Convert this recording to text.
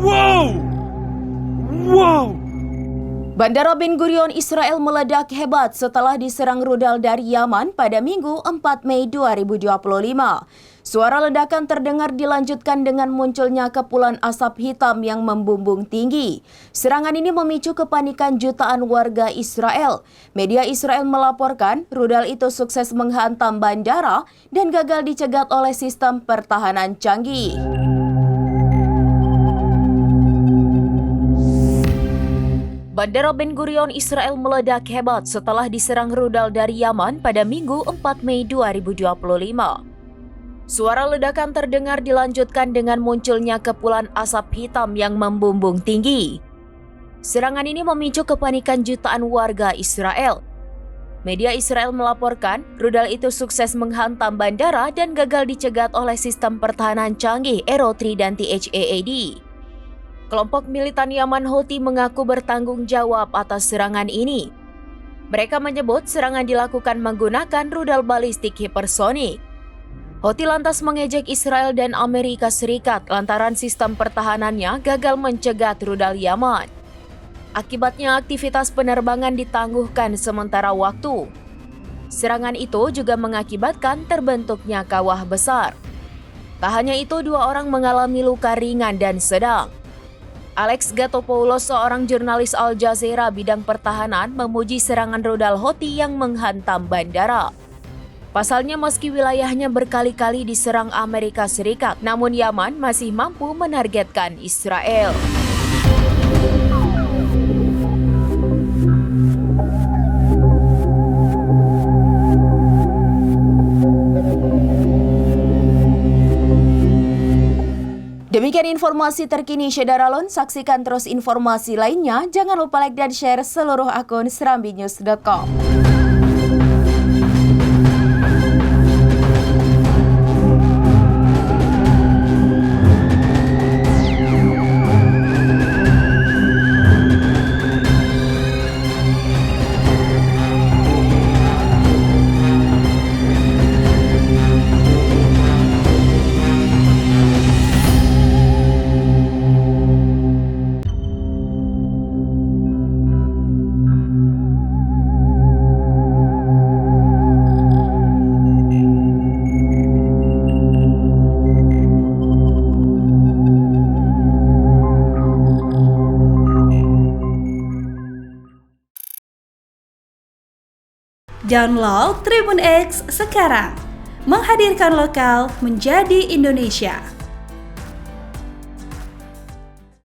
Wow! Wow! Bandara Ben Gurion Israel meledak hebat setelah diserang rudal dari Yaman pada Minggu 4 Mei 2025. Suara ledakan terdengar dilanjutkan dengan munculnya kepulan asap hitam yang membumbung tinggi. Serangan ini memicu kepanikan jutaan warga Israel. Media Israel melaporkan rudal itu sukses menghantam bandara dan gagal dicegat oleh sistem pertahanan canggih. Bandara Ben Gurion Israel meledak hebat setelah diserang rudal dari Yaman pada Minggu 4 Mei 2025. Suara ledakan terdengar dilanjutkan dengan munculnya kepulan asap hitam yang membumbung tinggi. Serangan ini memicu kepanikan jutaan warga Israel. Media Israel melaporkan rudal itu sukses menghantam bandara dan gagal dicegat oleh sistem pertahanan canggih Aero Tridanti HAAD. Kelompok militan Yaman Houthi mengaku bertanggung jawab atas serangan ini. Mereka menyebut serangan dilakukan menggunakan rudal balistik hipersonik. Houthi lantas mengejek Israel dan Amerika Serikat lantaran sistem pertahanannya gagal mencegat rudal Yaman. Akibatnya aktivitas penerbangan ditangguhkan sementara waktu. Serangan itu juga mengakibatkan terbentuknya kawah besar. Tak hanya itu, 2 orang mengalami luka ringan dan sedang. Alex Gatopoulos, seorang jurnalis Al Jazeera bidang pertahanan, memuji serangan rudal Houthi yang menghantam bandara. Pasalnya meski wilayahnya berkali-kali diserang Amerika Serikat, namun Yaman masih mampu menargetkan Israel. Demikian informasi terkini Syederalon. Saksikan terus informasi lainnya. Jangan lupa like dan share seluruh akun serambinews.com. Download Tribun X sekarang, menghadirkan lokal menjadi Indonesia.